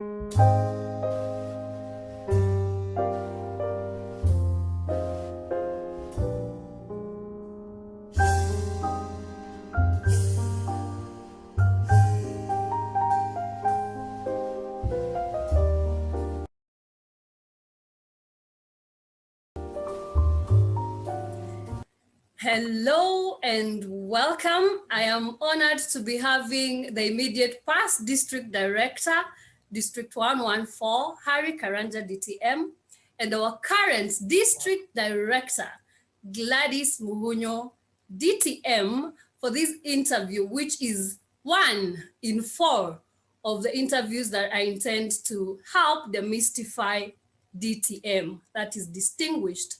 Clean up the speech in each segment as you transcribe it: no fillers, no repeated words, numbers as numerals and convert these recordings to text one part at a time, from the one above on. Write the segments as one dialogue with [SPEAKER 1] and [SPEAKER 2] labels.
[SPEAKER 1] Hello and welcome. I am honored to be having the immediate past District Director, District 114, Karanja DTM, and our current District Director, Gladys Muhunyo DTM, for this interview, which is 1 in 4 of the interviews that I intend to help demystify DTM, that is Distinguished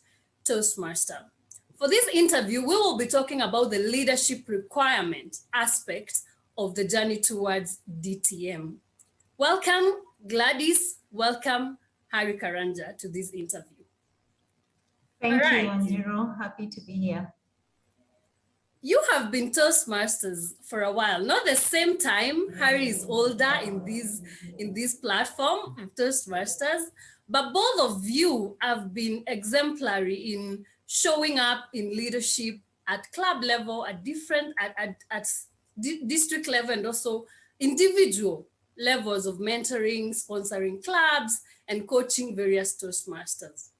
[SPEAKER 1] Toastmaster. For this interview, we will be talking about the leadership requirement aspect of the journey towards DTM. Welcome, Gladys. Welcome, Karanja, to this interview.
[SPEAKER 2] Thank you, Nyambura. Happy to be here.
[SPEAKER 1] You have been Toastmasters for a while, not the same time. Harry is older in this platform of Toastmasters, but both of you have been exemplary in showing up in leadership at club level, at district level, and also individual levels of mentoring, sponsoring clubs, and coaching various Toastmasters.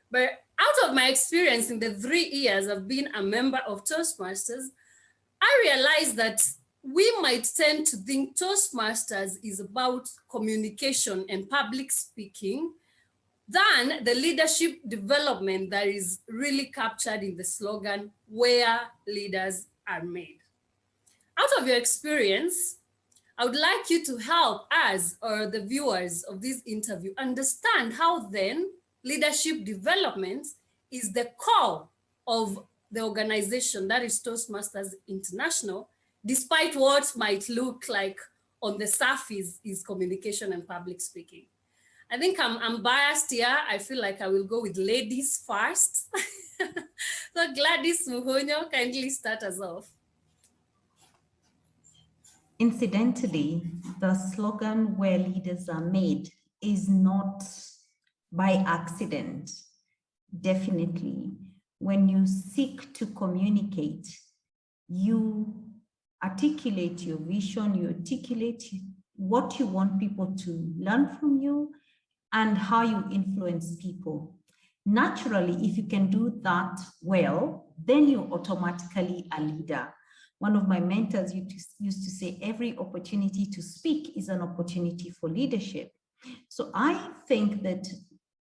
[SPEAKER 1] But out of my experience in the 3 years I've been a member of Toastmasters, I realized that we might tend to think Toastmasters is about communication and public speaking than the leadership development that is really captured in the slogan, where leaders are made. Out of your experience, I would like you to help us or the viewers of this interview understand how then leadership development is the core of the organization that is Toastmasters International, despite what might look like on the surface is communication and public speaking. I think I'm biased here. I feel like I will go with ladies first. So Gladys Muhunyo, kindly start us off.
[SPEAKER 2] Incidentally, the slogan "where leaders are made" is not by accident. Definitely, when you seek to communicate, you articulate your vision, you articulate what you want people to learn from you, and how you influence people. Naturally, if you can do that well, then you're automatically a leader. One of my mentors used to say, every opportunity to speak is an opportunity for leadership. So I think that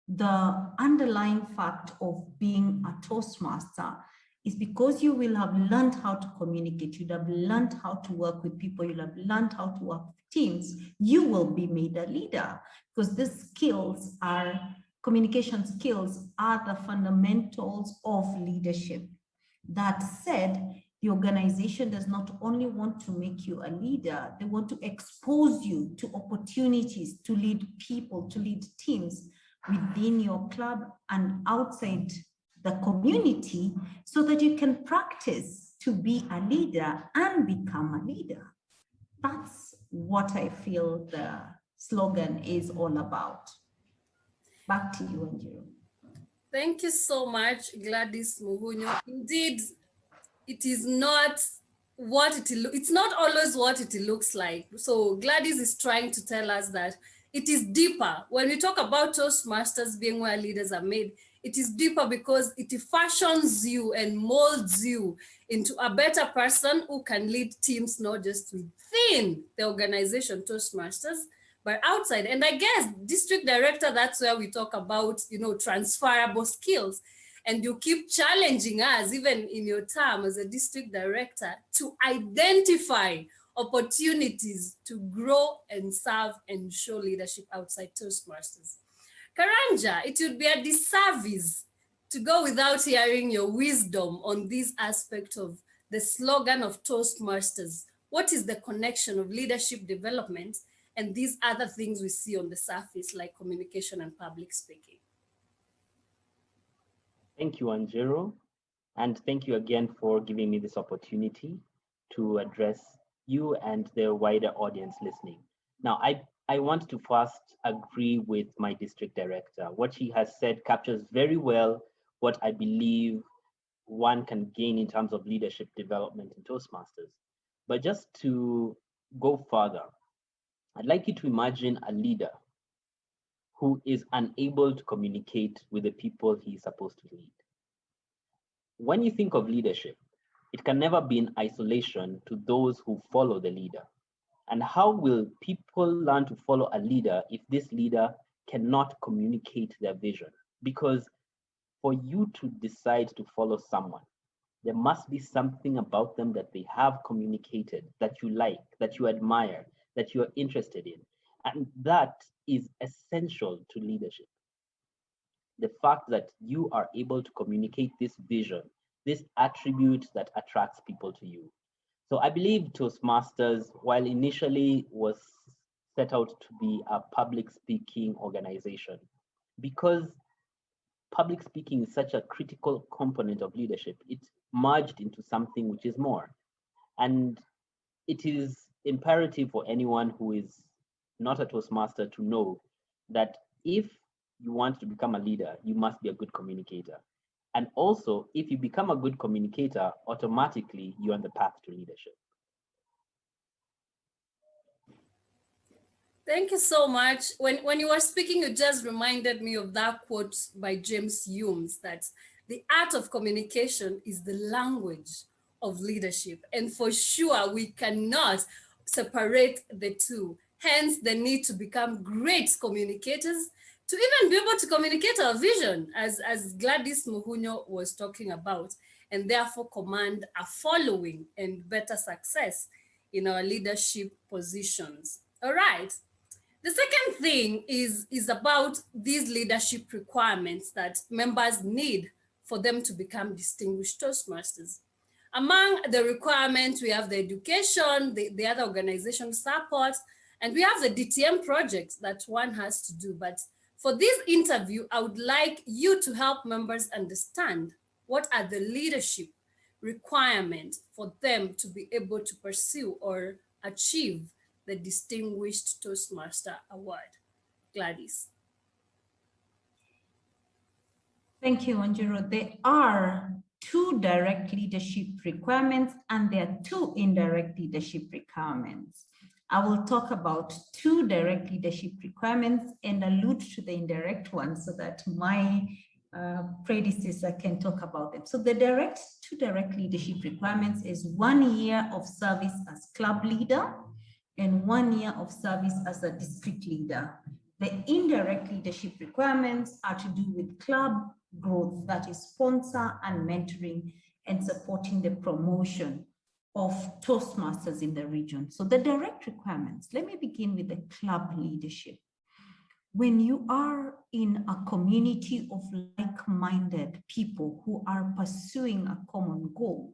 [SPEAKER 2] the underlying fact of being a Toastmaster is because you will have learned how to communicate, you'll have learned how to work with people, you'll have learned how to work with teams, you will be made a leader, because these skills are, communication skills are the fundamentals of leadership. That said, the organization does not only want to make you a leader, they want to expose you to opportunities to lead people, to lead teams within your club and outside the community, so that you can practice to be a leader and become a leader. That's what I feel the slogan is all about. Back to you, Nyambura.
[SPEAKER 1] Thank you so much, Gladys Muhunyo. Indeed, it is not what it's not always what it looks like. So Gladys is trying to tell us that it is deeper. When we talk about Toastmasters being where leaders are made, it is deeper because it fashions you and molds you into a better person who can lead teams, not just within the organization Toastmasters, but outside. And I guess district director, that's where we talk about, transferable skills. And you keep challenging us, even in your term as a district director, to identify opportunities to grow and serve and show leadership outside Toastmasters. Karanja, it would be a disservice to go without hearing your wisdom on this aspect of the slogan of Toastmasters. What is the connection of leadership development and these other things we see on the surface, like communication and public speaking?
[SPEAKER 3] Thank you, Nyambura, and thank you again for giving me this opportunity to address you and the wider audience listening. Now, I I want to first agree with my district director. What she has said captures very well what I believe one can gain in terms of leadership development in Toastmasters. But just to go further, I'd like you to imagine a leader who is unable to communicate with the people he's supposed to lead. When you think of leadership, it can never be in isolation to those who follow the leader. And how will people learn to follow a leader if this leader cannot communicate their vision? Because for you to decide to follow someone, there must be something about them that they have communicated that you like, that you admire, that you are interested in. And that is essential to leadership. The fact that you are able to communicate this vision, this attribute that attracts people to you. So I believe Toastmasters, while initially was set out to be a public speaking organization, because public speaking is such a critical component of leadership, it merged into something which is more. And it is imperative for anyone who is not a Toastmaster to know that if you want to become a leader, you must be a good communicator. And also, if you become a good communicator, automatically you're on the path to leadership.
[SPEAKER 1] Thank you so much. When you were speaking, you just reminded me of that quote by James Humes that the art of communication is the language of leadership. And for sure, we cannot separate the two. Hence, the need to become great communicators to even be able to communicate our vision, as Gladys Muhunyo was talking about, and therefore command a following and better success in our leadership positions. All right. The second thing is about these leadership requirements that members need for them to become distinguished Toastmasters. Among the requirements, we have the education, the other organization support, and we have the DTM projects that one has to do. But for this interview, I would like you to help members understand what are the leadership requirements for them to be able to pursue or achieve the Distinguished Toastmaster Award. Gladys.
[SPEAKER 2] Thank you, Wanjiru. There are 2 direct leadership requirements and there are 2 indirect leadership requirements. I will talk about 2 direct leadership requirements and allude to the indirect ones so that my predecessor can talk about them. So the 2 direct leadership requirements is 1 year of service as club leader and 1 year of service as a district leader. The indirect leadership requirements are to do with club growth, that is sponsor and mentoring and supporting the promotion of Toastmasters in the region. So the direct requirements, let me begin with the club leadership. When you are in a community of like-minded people who are pursuing a common goal,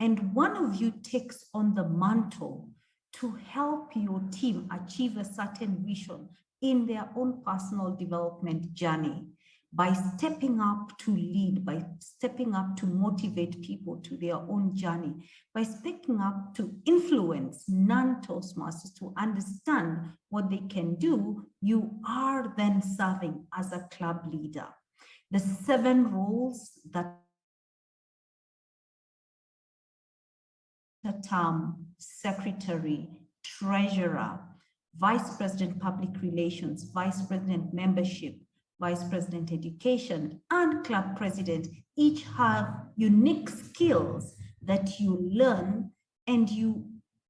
[SPEAKER 2] and one of you takes on the mantle to help your team achieve a certain vision in their own personal development journey, by stepping up to lead, by stepping up to motivate people to their own journey, by stepping up to influence non-Toastmasters to understand what they can do, you are then serving as a club leader. The 7 roles that term: secretary, treasurer, vice president public relations, vice president membership, vice president education, and club president, each have unique skills that you learn and you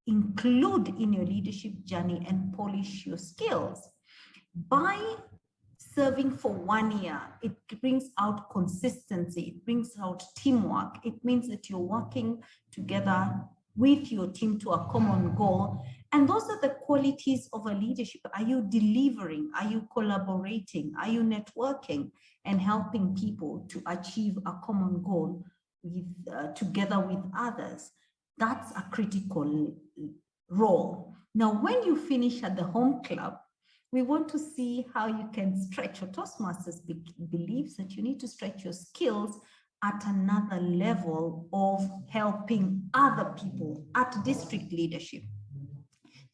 [SPEAKER 2] include in your leadership journey and polish your skills. By serving for 1 year, it brings out consistency, it brings out teamwork. It means that you're working together with your team to a common goal. And those are the qualities of a leadership. Are you delivering? Are you collaborating? Are you networking and helping people to achieve a common goal with, together with others? That's a critical role. Now, when you finish at the home club, we want to see how you can stretch your Toastmasters believes that you need to stretch your skills at another level of helping other people at district leadership.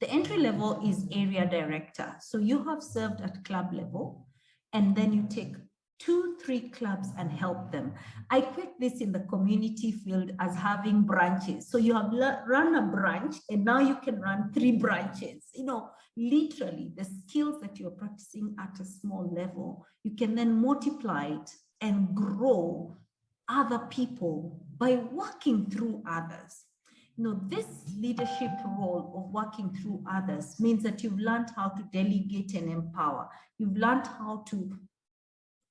[SPEAKER 2] The entry level is area director. So you have served at club level, and then you take 2-3 clubs and help them. I equate this in the community field as having branches. So you have run a branch and now you can run 3 branches. You know, literally the skills that you're practicing at a small level, you can then multiply it and grow other people by working through others. You know, this leadership role of working through others means that you've learned how to delegate and empower. You've learned how to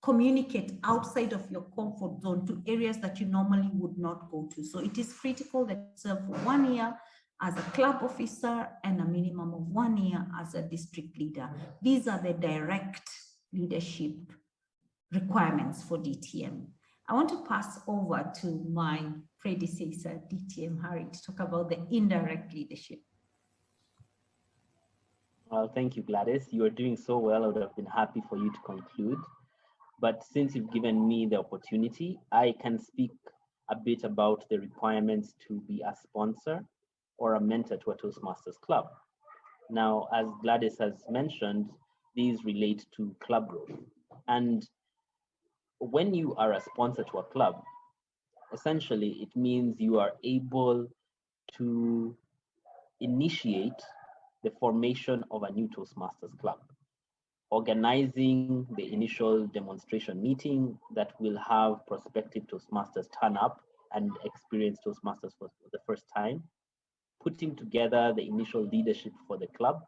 [SPEAKER 2] communicate outside of your comfort zone to areas that you normally would not go to. So it is critical that you serve for 1 year as a club officer and a minimum of 1 year as a district leader. These are the direct leadership requirements for DTM. I want to pass over to my predecessor, DTM Harry, to talk about the indirect leadership.
[SPEAKER 3] Well, thank you, Gladys. You are doing so well. I would have been happy for you to conclude. But since you've given me the opportunity, I can speak a bit about the requirements to be a sponsor or a mentor to a Toastmasters club. Now, as Gladys has mentioned, these relate to club growth. And when you are a sponsor to a club, essentially it means you are able to initiate the formation of a new Toastmasters club, organizing the initial demonstration meeting that will have prospective Toastmasters turn up and experience Toastmasters for the first time, putting together the initial leadership for the club,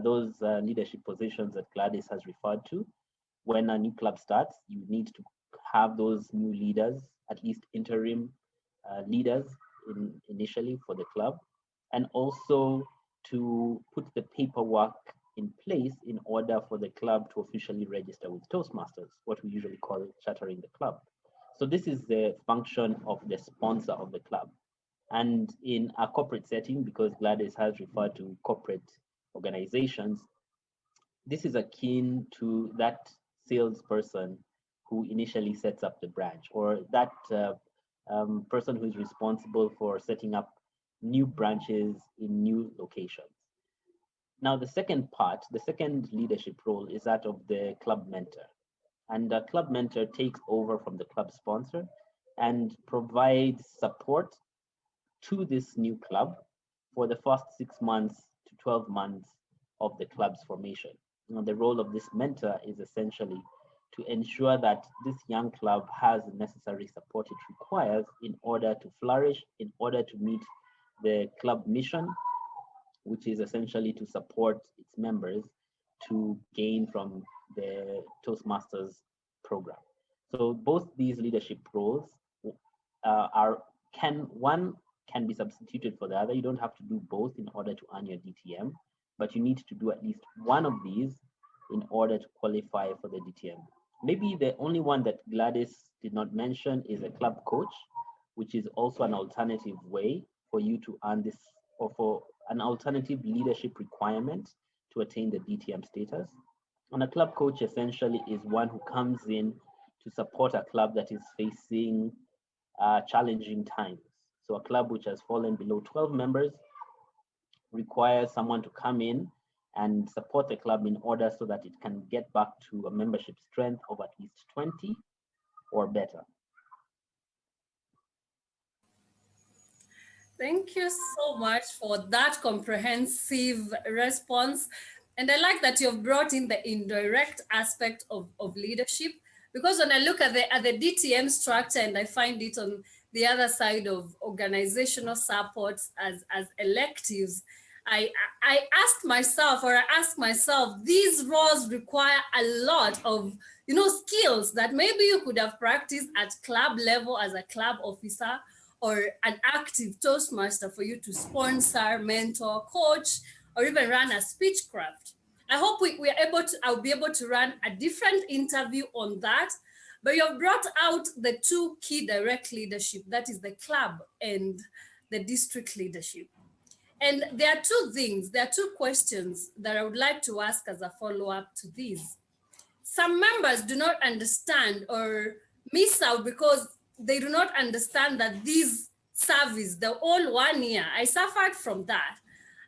[SPEAKER 3] those leadership positions that Gladys has referred to. When a new club starts, you need to have those new leaders, at least interim leaders initially for the club, and also to put the paperwork in place in order for the club to officially register with Toastmasters, what we usually call chartering the club. So this is the function of the sponsor of the club. And in a corporate setting, because Gladys has referred to corporate organizations, this is akin to that salesperson who initially sets up the branch, or that person who is responsible for setting up new branches in new locations. Now, the second part, the second leadership role is that of the club mentor. And the club mentor takes over from the club sponsor and provides support to this new club for the first 6 months to 12 months of the club's formation. Now, the role of this mentor is essentially to ensure that this young club has the necessary support it requires in order to flourish, in order to meet the club mission, which is essentially to support its members to gain from the Toastmasters program. So both these leadership roles one can be substituted for the other. You don't have to do both in order to earn your DTM, but you need to do at least one of these in order to qualify for the DTM. Maybe the only one that Gladys did not mention is a club coach, which is also an alternative way for you to earn this, or for an alternative leadership requirement to attain the DTM status. And a club coach essentially is one who comes in to support a club that is facing challenging times. So a club which has fallen below 12 members requires someone to come in and support the club in order so that it can get back to a membership strength of at least 20 or better.
[SPEAKER 1] Thank you so much for that comprehensive response. And I like that you've brought in the indirect aspect of leadership, because when I look at the DTM structure and I find it on the other side of organizational supports as electives, I ask myself, these roles require a lot of skills that maybe you could have practiced at club level as a club officer, or an active Toastmaster for you to sponsor, mentor, coach, or even run a speechcraft. I hope I'll be able to run a different interview on that, but you've brought out the two key direct leadership, that is the club and the district leadership. And there are two questions that I would like to ask as a follow-up to these. Some members do not understand or miss out because they do not understand that this service, the all 1 year, I suffered from that.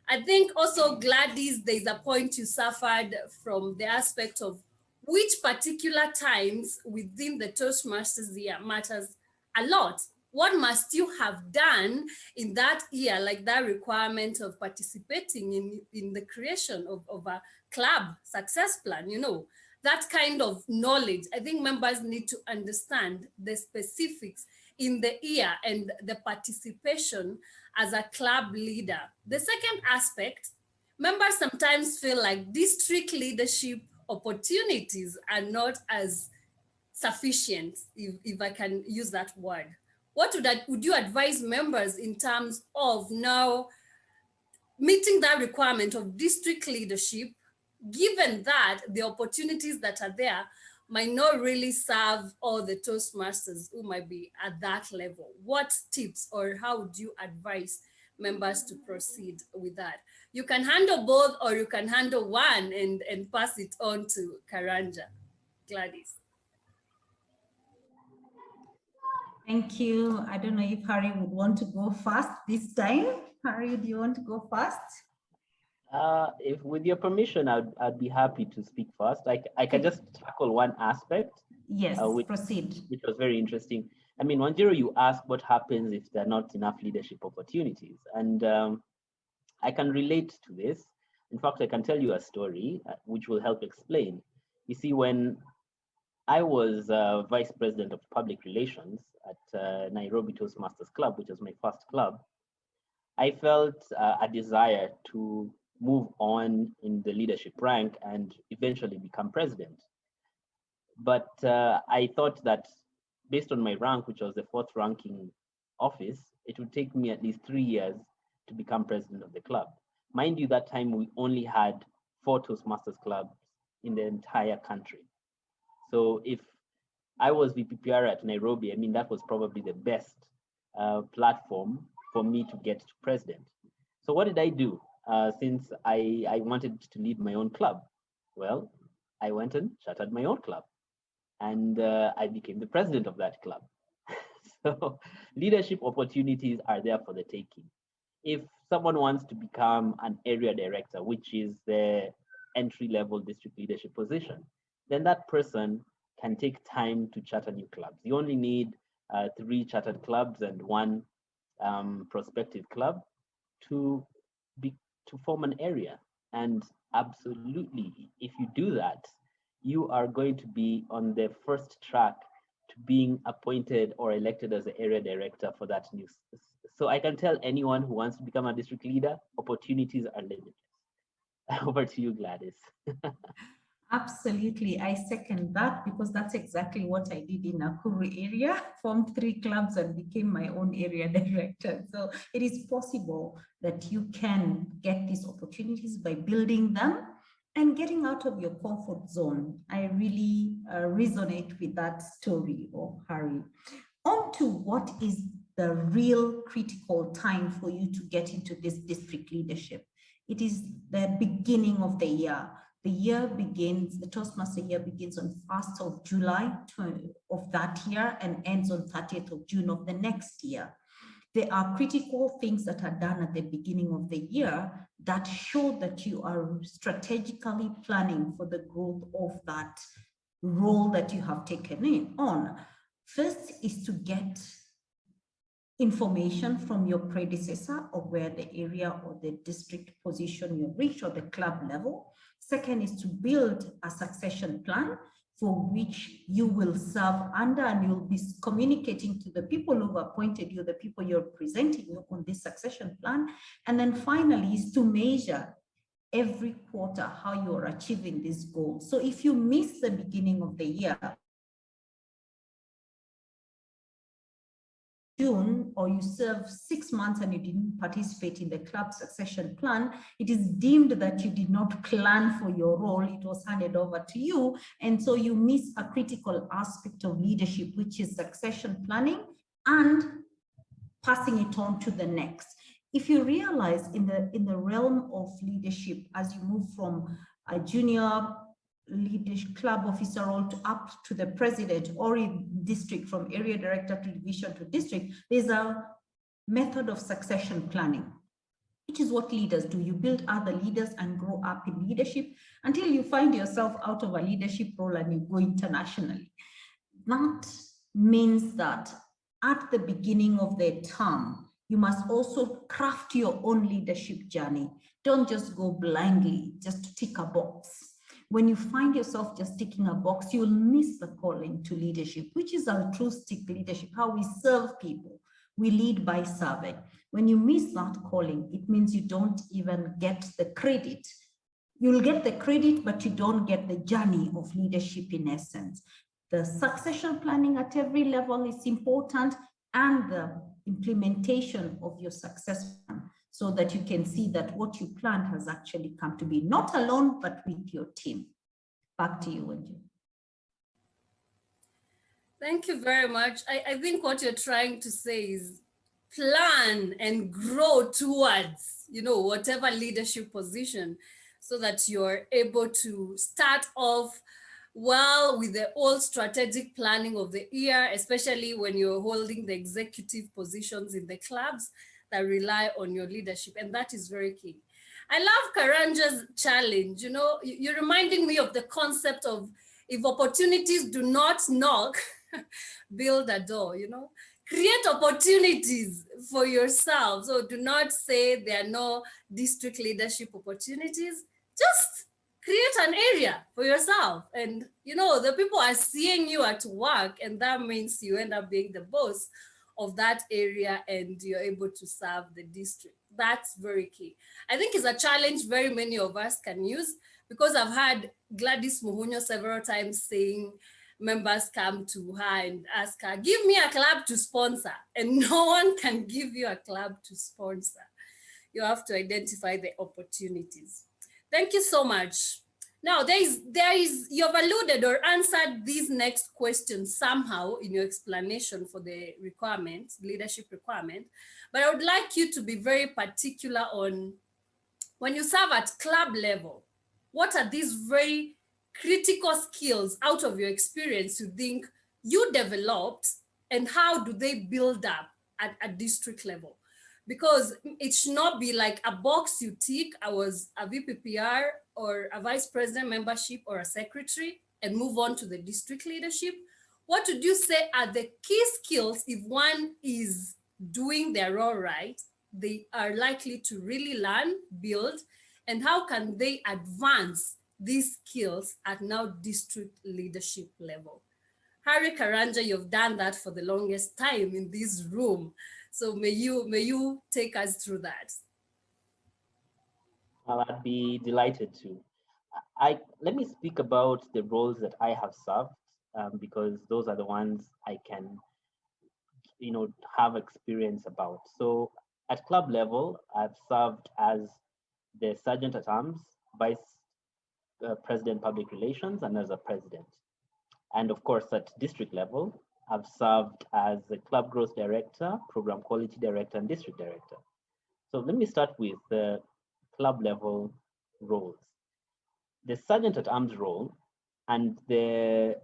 [SPEAKER 1] I think also, Gladys, there's a point you suffered from the aspect of which particular times within the Toastmasters year matters a lot. What must you have done in that year, like that requirement of participating in the creation of a club success plan, you know, that kind of knowledge. I think members need to understand the specifics in the year and the participation as a club leader. The second aspect, members sometimes feel like district leadership opportunities are not as sufficient, if I can use that word. What would you advise members in terms of now meeting that requirement of district leadership, given that the opportunities that are there might not really serve all the Toastmasters who might be at that level? What tips or how would you advise members to proceed with that? You can handle both or you can handle one and pass it on to Karanja. Gladys.
[SPEAKER 2] Thank you. I don't know if Harry would want to go first this time. Harry, do you want to go first?
[SPEAKER 3] If with your permission, I'd be happy to speak first. I can just tackle one aspect.
[SPEAKER 2] Yes, proceed.
[SPEAKER 3] Which was very interesting. I mean, Wanjiru, you asked what happens if there are not enough leadership opportunities. And I can relate to this. In fact, I can tell you a story which will help explain. You see, when I was Vice President of Public Relations at Nairobi Toastmasters Club, which was my first club, I felt a desire to move on in the leadership rank and eventually become president. But I thought that based on my rank, which was the 4th ranking office, it would take me at least 3 years to become president of the club. Mind you, that time we only had 4 Toastmasters clubs in the entire country. So if I was VPPR at Nairobi, I mean, that was probably the best platform for me to get to president. So what did I do since I wanted to lead my own club? Well, I went and chartered my own club and I became the president of that club. So leadership opportunities are there for the taking. If someone wants to become an area director, which is the entry-level district leadership position, then that person can take time to charter new clubs. You only need 3 chartered clubs and 1 prospective club to form an area. And absolutely, if you do that, you are going to be on the first track to being appointed or elected as the area director for that new. So I can tell anyone who wants to become a district leader, opportunities are limitless. Over to you, Gladys.
[SPEAKER 2] Absolutely, I second that because that's exactly what I did in Nakuru area, formed 3 clubs and became my own area director. So it is possible that you can get these opportunities by building them and getting out of your comfort zone. I really resonate with that story of Harry. On to what is the real critical time for you to get into this district leadership. It is the beginning of the year. The year begins, the Toastmaster year begins on 1st of July of that year and ends on 30th of June of the next year. There are critical things that are done at the beginning of the year that show that you are strategically planning for the growth of that role that you have taken on. First is to get information from your predecessor of where the area or the district position you reach or the club level. Second is to build a succession plan for which you will serve under, and you'll be communicating to the people who've appointed you, the people you're presenting you on this succession plan. And then finally is to measure every quarter how you're achieving this goal. So if you miss the beginning of the year, June, or you serve 6 months and you didn't participate in the club succession plan, it is deemed that you did not plan for your role. It was handed over to you. And so you miss a critical aspect of leadership, which is succession planning and passing it on to the next. If you realize in the realm of leadership, as you move from a junior leadership club officer role to up to the president, or in district from area director to division to district, there's a method of succession planning. which is what leaders do. You build other leaders and grow up in leadership until you find yourself out of a leadership role and you go internationally. That means that at the beginning of the term, you must also craft your own leadership journey. Don't just go blindly, just to tick a box. When you find yourself just ticking a box, you'll miss the calling to leadership, which is altruistic leadership, how we serve people. We lead by serving. When you miss that calling, it means you don't even get the credit. You'll get the credit, but you don't get the journey of leadership in essence. The succession planning at every level is important, and the implementation of your success plan, so that you can see that what you planned has actually come to be, not alone, but with your team. Back to you, Wenju.
[SPEAKER 1] Thank you very much. I think what you're trying to say is plan and grow towards, whatever leadership position, so that you're able to start off well with the old strategic planning of the year, especially when you're holding the executive positions in the clubs that rely on your leadership. And that is very key. I love Karanja's challenge. You're reminding me of the concept of, if opportunities do not knock, build a door, create opportunities for yourself. So do not say there are no district leadership opportunities. Just create an area for yourself. And, the people are seeing you at work, and that means you end up being the boss of that area and you're able to serve the district. That's very key. I think it's a challenge very many of us can use, because I've had Gladys Muhunyo several times saying, members come to her and ask her, give me a club to sponsor, and no one can give you a club to sponsor. You have to identify the opportunities. Thank you so much. Now, you've alluded or answered these next questions somehow in your explanation for the requirements, leadership requirement, but I would like you to be very particular on, when you serve at club level, what are these very critical skills out of your experience you think you developed, and how do they build up at a district level? Because it should not be like a box you tick, I was a VPPR or a vice president membership or a secretary, and move on to the district leadership. What would you say are the key skills, if one is doing their role right, they are likely to really learn, build, and how can they advance these skills at now district leadership level? Harry Karanja, you've done that for the longest time in this room. So may you take us through that.
[SPEAKER 3] Well, I'd be delighted to. Let me speak about the roles that I have served, because those are the ones I can, have experience about. So at club level, I've served as the Sergeant at Arms, Vice President Public Relations, and as a president. And of course, at district level, I've served as the Club Growth Director, Program Quality Director, and District Director. So let me start with the club level roles. The Sergeant at Arms role, and the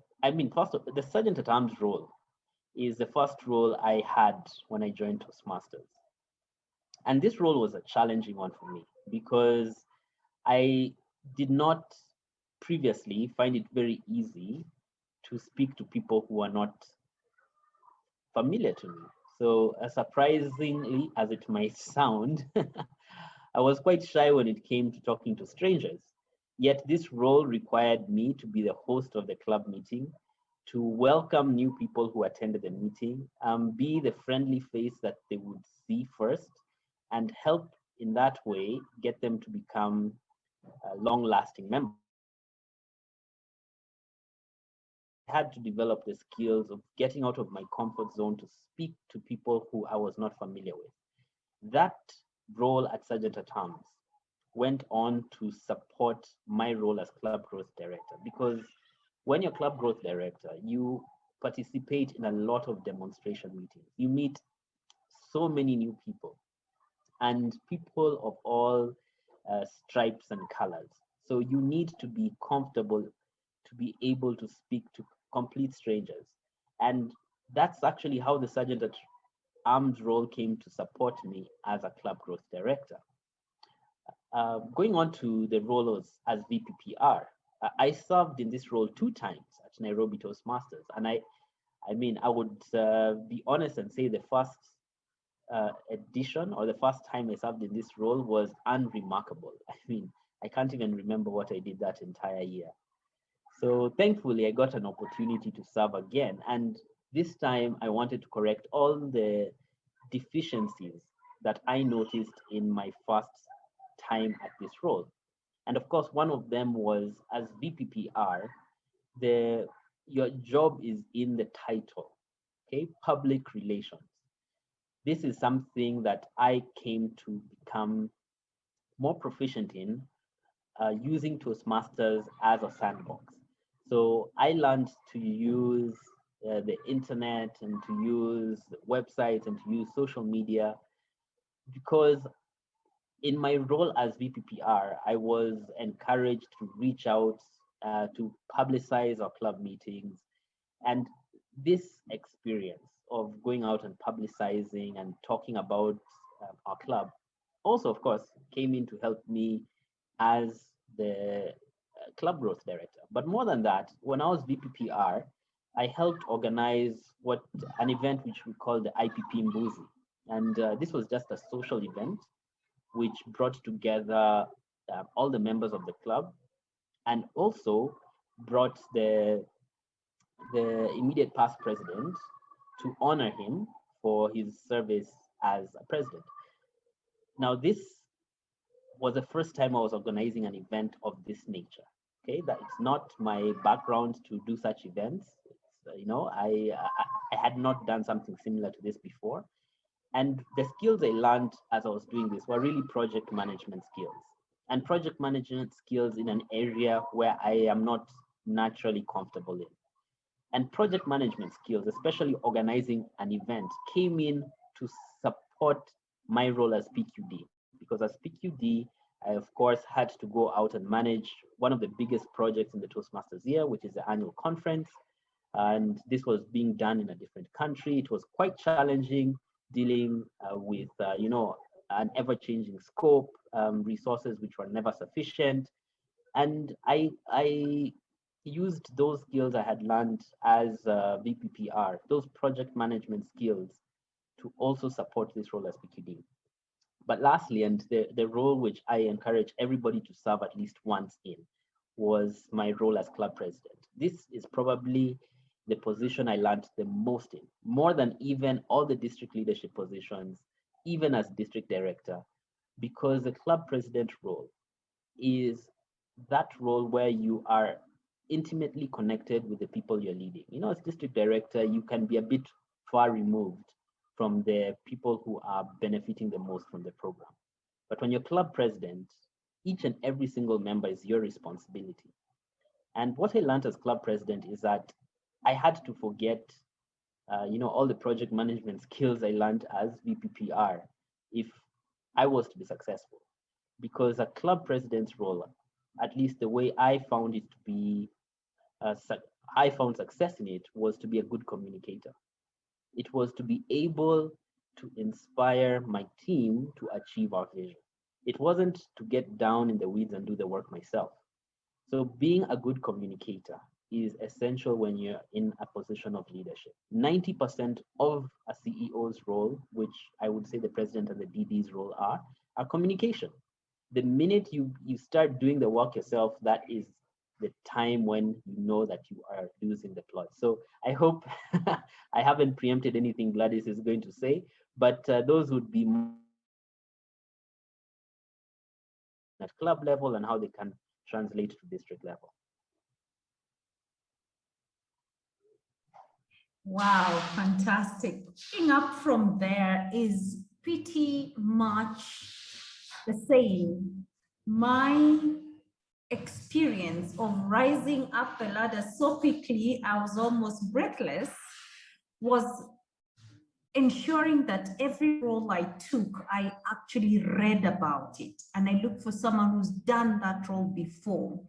[SPEAKER 3] Sergeant at Arms role is the first role I had when I joined Toastmasters. And this role was a challenging one for me, because I did not previously find it very easy to speak to people who are not familiar to me. So surprisingly, as it might sound, I was quite shy when it came to talking to strangers. Yet this role required me to be the host of the club meeting, to welcome new people who attended the meeting, be the friendly face that they would see first, and help in that way get them to become long-lasting members. I had to develop the skills of getting out of my comfort zone to speak to people who I was not familiar with. That role at Sergeant at Arms went on to support my role as Club Growth Director, because when you're Club Growth Director, you participate in a lot of demonstration meetings. You meet so many new people, and people of all stripes and colors. So you need to be comfortable to be able to speak to complete strangers. And that's actually how the Sergeant at Arms role came to support me as a Club Growth Director. Going on to the role as VPPR, I served in this role 2 times at Nairobi Toastmasters, and I mean, I would be honest and say the first edition or the first time I served in this role was unremarkable. I mean, I can't even remember what I did that entire year. So thankfully, I got an opportunity to serve again, and this time I wanted to correct all the deficiencies that I noticed in my first time at this role. And of course, one of them was as VPPR, your job is in the title, okay? Public relations. This is something that I came to become more proficient in using Toastmasters as a sandbox. So I learned to use the internet and to use websites and to use social media because in my role as VPPR, I was encouraged to reach out to publicize our club meetings. And this experience of going out and publicizing and talking about our club also, of course, came in to help me as the club growth director. But more than that, when I was VPPR, I helped organize an event which we call the IPP Mbuzi. And this was just a social event which brought together all the members of the club and also brought the immediate past president to honor him for his service as a president. Now, this was the first time I was organizing an event of this nature. Okay, that it's not my background to do such events. I had not done something similar to this before. And the skills I learned as I was doing this were really project management skills. And project management skills in an area where I am not naturally comfortable in. And project management skills, especially organizing an event, came in to support my role as PQD. Because as PQD, I of course had to go out and manage one of the biggest projects in the Toastmasters year, which is the annual conference. And this was being done in a different country. It was quite challenging dealing with, an ever-changing scope, resources which were never sufficient. And I used those skills I had learned as VPPR, those project management skills, to also support this role as PQD. But lastly, and the role which I encourage everybody to serve at least once in, was my role as club president. This is probably the position I learned the most in, more than even all the district leadership positions, even as district director, because the club president role is that role where you are intimately connected with the people you're leading. As district director, you can be a bit far removed from the people who are benefiting the most from the program. But when you're club president, each and every single member is your responsibility. And what I learned as club president is that I had to forget, all the project management skills I learned as VPPR if I was to be successful. Because a club president's role, at least the way I found it to be, I found success in it, was to be a good communicator. It was to be able to inspire my team to achieve our vision. It wasn't to get down in the weeds and do the work myself. So being a good communicator is essential when you're in a position of leadership. 90% of a CEO's role, which I would say the president and the DD's role are communication. The minute you start doing the work yourself, that is the time when you know that you are losing the plot. So I hope I haven't preempted anything Gladys is going to say, but those would be at club level and how they can translate to district level.
[SPEAKER 2] Wow, fantastic. Picking up from there is pretty much the same. My experience of rising up the ladder so quickly, I was almost breathless, was ensuring that every role I took, I actually read about it. And I look for someone who's done that role before.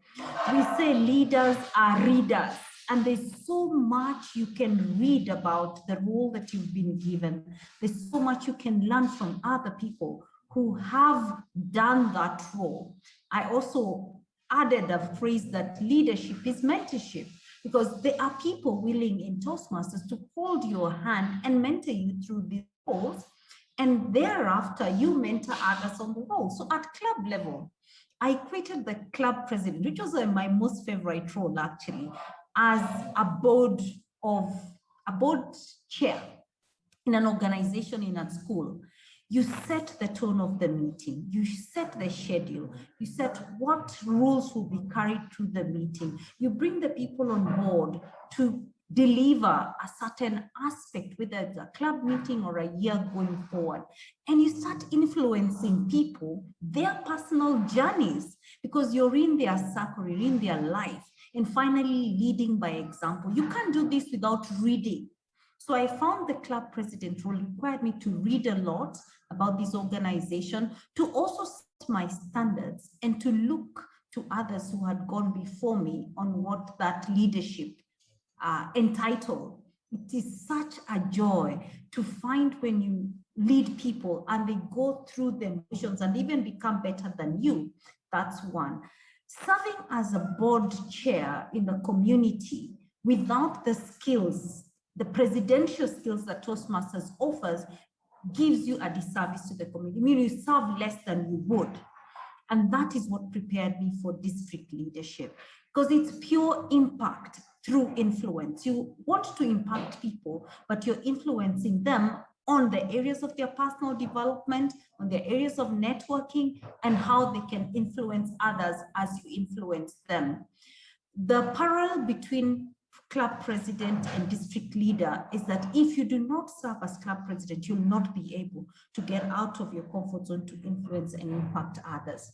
[SPEAKER 2] We say leaders are readers. And there's so much you can read about the role that you've been given. There's so much you can learn from other people who have done that role. I also added a phrase that leadership is mentorship, because there are people willing in Toastmasters to hold your hand and mentor you through these roles. And thereafter, you mentor others on the role. So at club level, I created the club president, which was my most favorite role actually, as a board chair in an organization in a school. You set the tone of the meeting, you set the schedule, you set what rules will be carried through the meeting. You bring the people on board to deliver a certain aspect, whether it's a club meeting or a year going forward. And you start influencing people, their personal journeys, because you're in their circle, you're in their life. And finally, leading by example. You can't do this without reading. So I found the club president role required me to read a lot about this organization, to also set my standards and to look to others who had gone before me on what that leadership entitled. It is such a joy to find when you lead people and they go through the motions and even become better than you. That's one. Serving as a board chair in the community without the skills, the presidential skills that Toastmasters offers, gives you a disservice to the community. I mean, you serve less than you would. And that is what prepared me for district leadership, because it's pure impact through influence. You want to impact people, but you're influencing them on the areas of their personal development, on their areas of networking, and how they can influence others as you influence them. The parallel between club president and district leader is that if you do not serve as club president, you'll not be able to get out of your comfort zone to influence and impact others.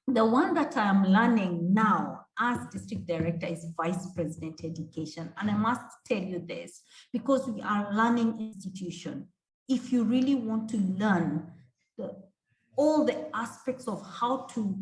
[SPEAKER 2] The one that I am learning now as district director is vice president education. And I must tell you this, because we are a learning institution. If you really want to learn all the aspects of how to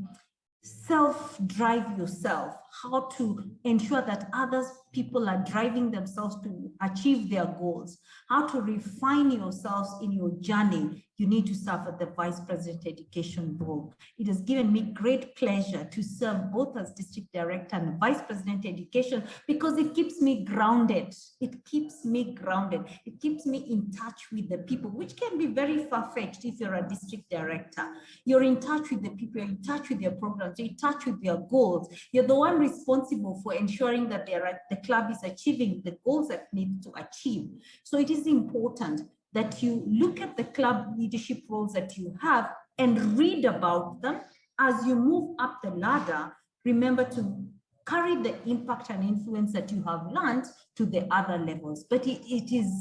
[SPEAKER 2] self-drive yourself, how to ensure that other people are driving themselves to achieve their goals, how to refine yourselves in your journey, you need to serve at the vice president education role. It has given me great pleasure to serve both as district director and vice president education, because it keeps me grounded. It keeps me grounded. It keeps me in touch with the people, which can be very far-fetched if you're a district director. You're in touch with the people, you're in touch with their programs, you're in touch with their goals. You're the one responsible for ensuring that the club is achieving the goals that it needs to achieve. So it is important that you look at the club leadership roles that you have and read about them. As you move up the ladder, remember to carry the impact and influence that you have learned to the other levels. But it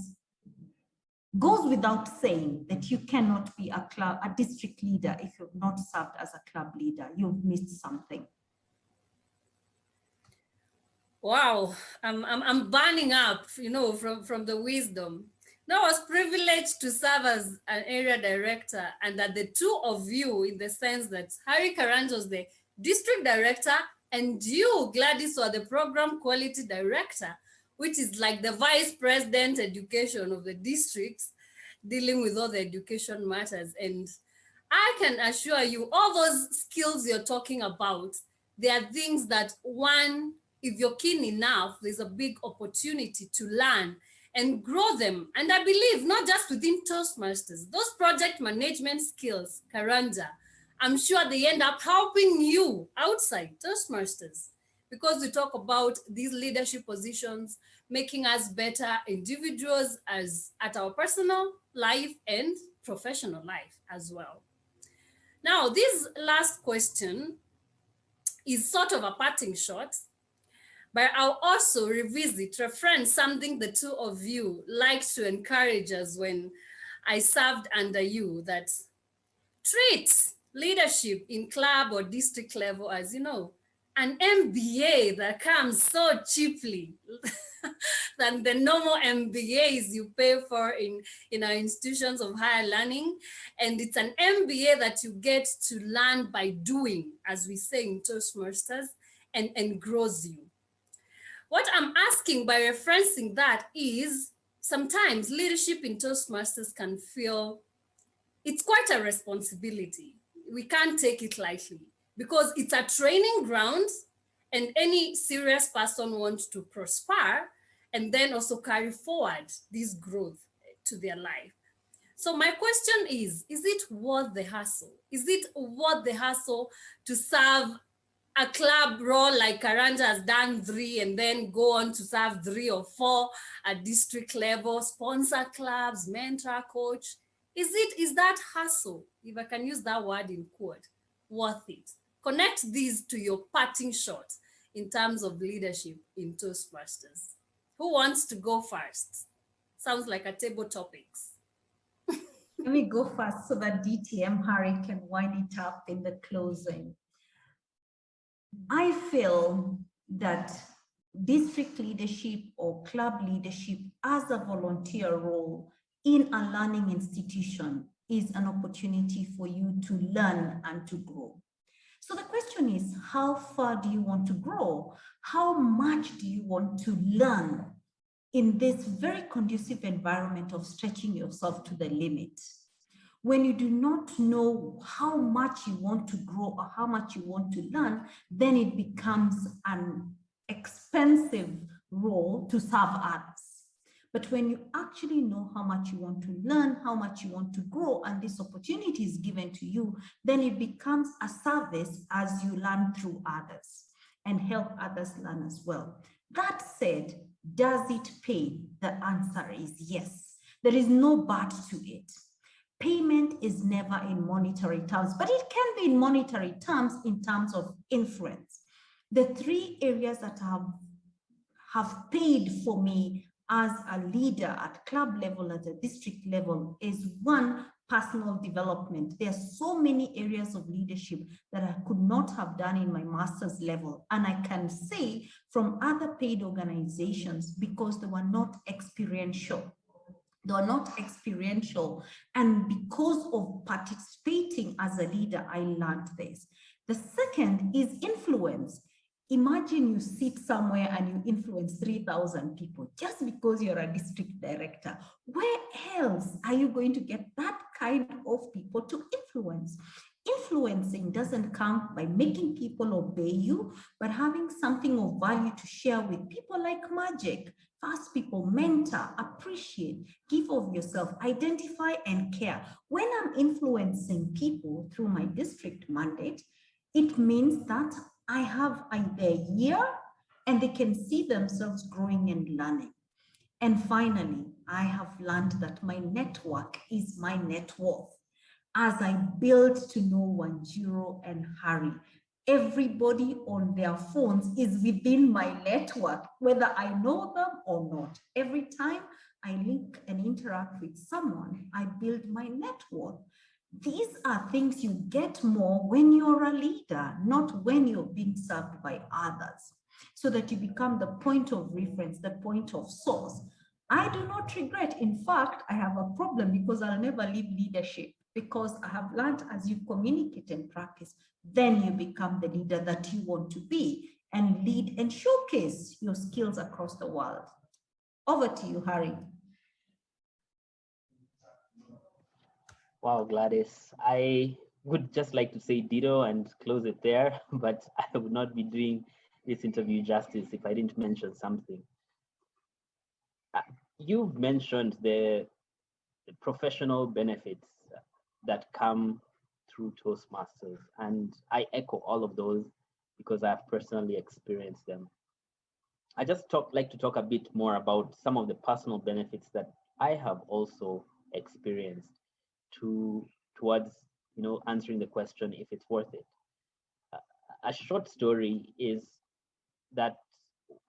[SPEAKER 2] goes without saying that you cannot be a district leader if you've not served as a club leader. You've missed something.
[SPEAKER 1] Wow, I'm burning up, you know, from the wisdom. Now, I was privileged to serve as an area director, and that the two of you, in the sense that Harry Karanja was the district director and you, Gladys, were the program quality director, which is like the vice president education of the districts, dealing with all the education matters. And I can assure you, all those skills you're talking about, they are things that one, if you're keen enough, there's a big opportunity to learn and grow them. And I believe not just within Toastmasters, those project management skills, Karanja, I'm sure they end up helping you outside Toastmasters, because we talk about these leadership positions, making us better individuals as at our personal life and professional life as well. Now, this last question is sort of a parting shot, but I'll also reference something the two of you liked to encourage us when I served under you, that treat leadership in club or district level as, you know, an MBA that comes so cheaply than the normal MBAs you pay for in our institutions of higher learning. And it's an MBA that you get to learn by doing, as we say in Toastmasters, and grows you. What I'm asking by referencing that is, sometimes leadership in Toastmasters can feel it's quite a responsibility. We can't take it lightly because it's a training ground, and any serious person wants to prosper and then also carry forward this growth to their life. So my question is it worth the hassle? Is it worth the hassle to serve a club role like Karanja has done 3 and then go on to serve 3 or 4 at district level, sponsor clubs, mentor, coach? Is that hassle, if I can use that word in quote, worth it? Connect these to your parting shot in terms of leadership in Toastmasters. Who wants to go first? Sounds like a table topics.
[SPEAKER 2] Let me go first so that DTM Harry can wind it up in the closing. I feel that district leadership or club leadership as a volunteer role in a learning institution is an opportunity for you to learn and to grow. So the question is, how far do you want to grow? How much do you want to learn in this very conducive environment of stretching yourself to the limit? When you do not know how much you want to grow or how much you want to learn, then it becomes an expensive role to serve others. But when you actually know how much you want to learn, how much you want to grow, and this opportunity is given to you, then it becomes a service as you learn through others and help others learn as well. That said, does it pay? The answer is yes. There is no but to it. Payment is never in monetary terms, but it can be in monetary terms in terms of influence. The 3 areas that have paid for me as a leader at club level, at a district level, is 1, personal development. There are so many areas of leadership that I could not have done in my master's level. And I can say from other paid organizations because they were not experiential. They are not experiential. And because of participating as a leader, I learned this. The second is influence. Imagine you sit somewhere and you influence 3,000 people just because you're a district director. Where else are you going to get that kind of people to influence? Influencing doesn't come by making people obey you, but having something of value to share with people like magic. Fast people, mentor, appreciate, give of yourself, identify and care. When I'm influencing people through my district mandate, it means that I have a year and they can see themselves growing and learning. And finally, I have learned that my network is my net worth. As I build to know Wanjiro and Harry, everybody on their phones is within my network, whether I know them or not. Every time I link and interact with someone, I build my network. These are things you get more when you're a leader, not when you're being served by others, so that you become the point of reference, the point of source. I do not regret. In fact, I have a problem because I'll never leave leadership, because I have learned as you communicate and practice, then you become the leader that you want to be and lead and showcase your skills across the world. Over to you, Harry.
[SPEAKER 3] Wow, Gladys. I would just like to say ditto and close it there, but I would not be doing this interview justice if I didn't mention something. You've mentioned the professional benefits that come through Toastmasters, and I echo all of those because I've personally experienced them. I just like to talk a bit more about some of the personal benefits that I have also experienced towards answering the question if it's worth it. A short story is that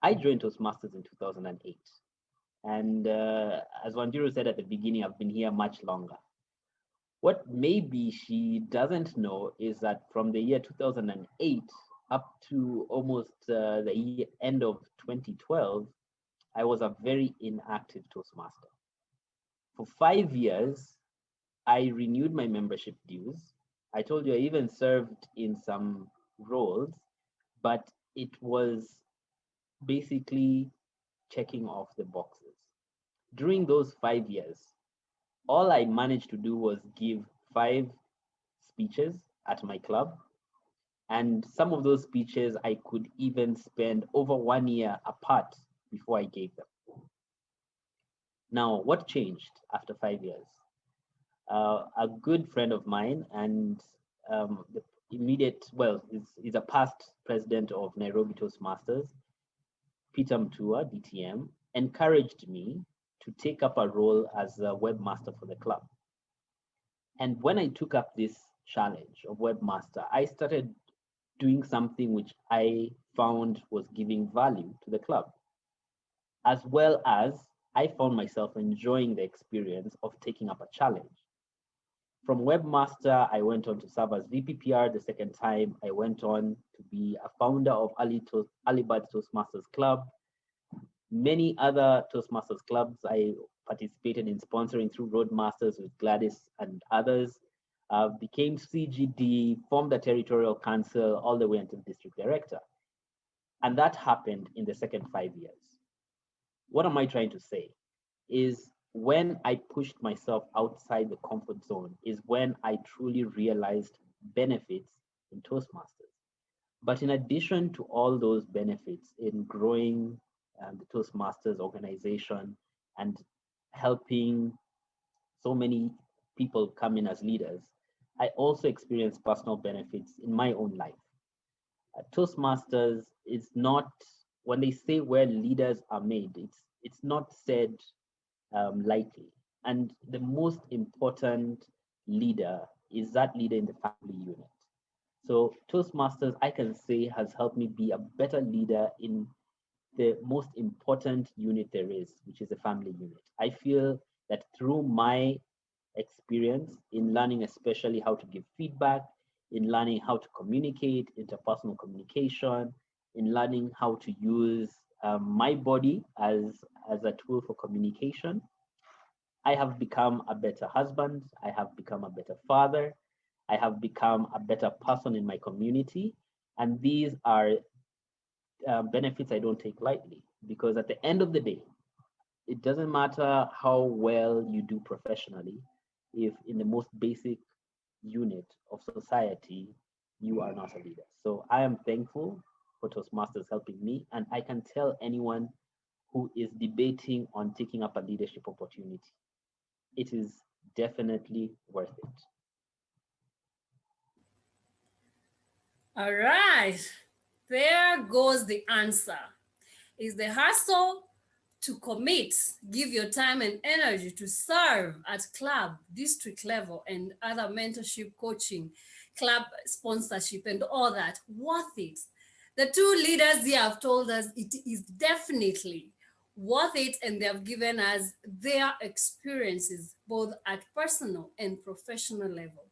[SPEAKER 3] I joined Toastmasters in 2008. And as Wanjiro said at the beginning, I've been here much longer. What maybe she doesn't know is that from the year 2008 up to almost the end of 2012, I was a very inactive Toastmaster. For 5 years, I renewed my membership dues. I told you I even served in some roles, but it was basically checking off the boxes. During those 5 years, all I managed to do was give 5 speeches at my club. And some of those speeches I could even spend over 1 year apart before I gave them. Now, what changed after 5 years? A good friend of mine and the immediate, well, is a past president of Nairobi Toastmasters, Peter Mtua, DTM, encouraged me to take up a role as a webmaster for the club. And when I took up this challenge of webmaster, I started doing something which I found was giving value to the club, as well as I found myself enjoying the experience of taking up a challenge. From webmaster, I went on to serve as VPPR the second time. I went on to be a founder of Alibad Toastmasters Club. Many other Toastmasters clubs I participated in sponsoring through Roadmasters with Gladys and others. Became CGD, formed a territorial council all the way until district director. And that happened in the second 5 years. What am I trying to say? Is when I pushed myself outside the comfort zone is when I truly realized benefits in Toastmasters. But in addition to all those benefits in growing the Toastmasters organization and helping so many people come in as leaders, I also experienced personal benefits in my own life. Toastmasters is not, when they say where leaders are made, it's not said lightly. And the most important leader is that leader in the family unit. So Toastmasters, I can say, has helped me be a better leader in the most important unit there is, which is the family unit. I feel that through my experience in learning, especially how to give feedback, in learning how to communicate, interpersonal communication, in learning how to use my body as a tool for communication, I have become a better husband. I have become a better father. I have become a better person in my community. And these are benefits I don't take lightly, because at the end of the day, it doesn't matter how well you do professionally if in the most basic unit of society you are not a leader. So I am thankful for Toastmasters helping me, and I can tell anyone who is debating on taking up a leadership opportunity, it is definitely worth it.
[SPEAKER 1] All right, there goes the answer. Is the hustle to commit, give your time and energy to serve at club, district level, and other mentorship, coaching, club sponsorship, and all that, worth it? The two leaders here have told us it is definitely worth it, and they have given us their experiences, both at personal and professional level.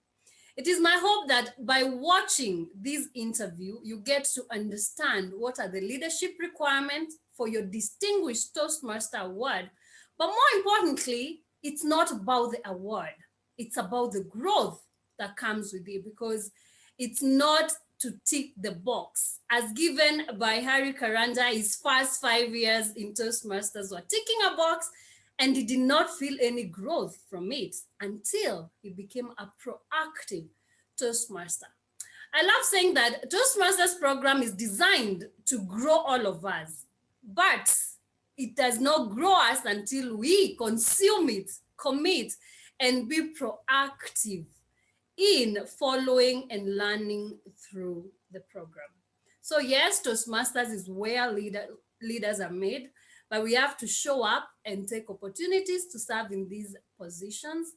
[SPEAKER 1] It is my hope that by watching this interview, you get to understand what are the leadership requirements for your Distinguished Toastmaster Award. But more importantly, it's not about the award. It's about the growth that comes with it, because it's not to tick the box. As given by Harry Karanja, his first 5 years in Toastmasters were ticking a box, and he did not feel any growth from it until he became a proactive Toastmaster. I love saying that Toastmasters program is designed to grow all of us, but it does not grow us until we consume it, commit, and be proactive in following and learning through the program. So yes, Toastmasters is where leaders are made, but we have to show up and take opportunities to serve in these positions.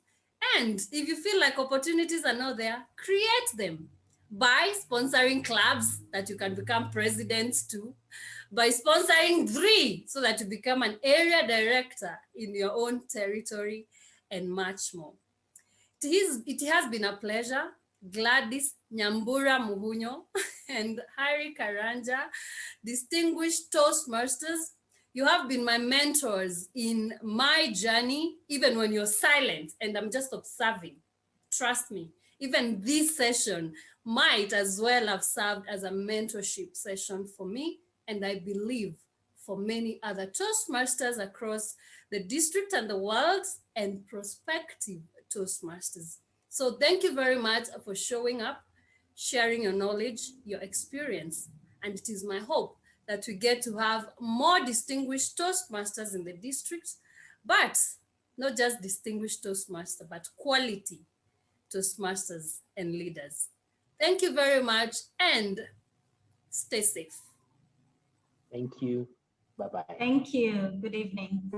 [SPEAKER 1] And if you feel like opportunities are not there, create them by sponsoring clubs that you can become presidents to, by sponsoring 3 so that you become an area director in your own territory, and much more. It has been a pleasure. Gladys, Nyambura, Muhunyo, and Harry Karanja, Distinguished Toastmasters, you have been my mentors in my journey, even when you're silent and I'm just observing. Trust me, even this session might as well have served as a mentorship session for me, and I believe for many other Toastmasters across the district and the world, and prospective Toastmasters. So thank you very much for showing up, sharing your knowledge, your experience. And it is my hope that we get to have more distinguished Toastmasters in the district, but not just distinguished Toastmaster, but quality Toastmasters and leaders. Thank you very much and stay safe.
[SPEAKER 3] Thank you. Bye-bye.
[SPEAKER 2] Thank you. Good evening.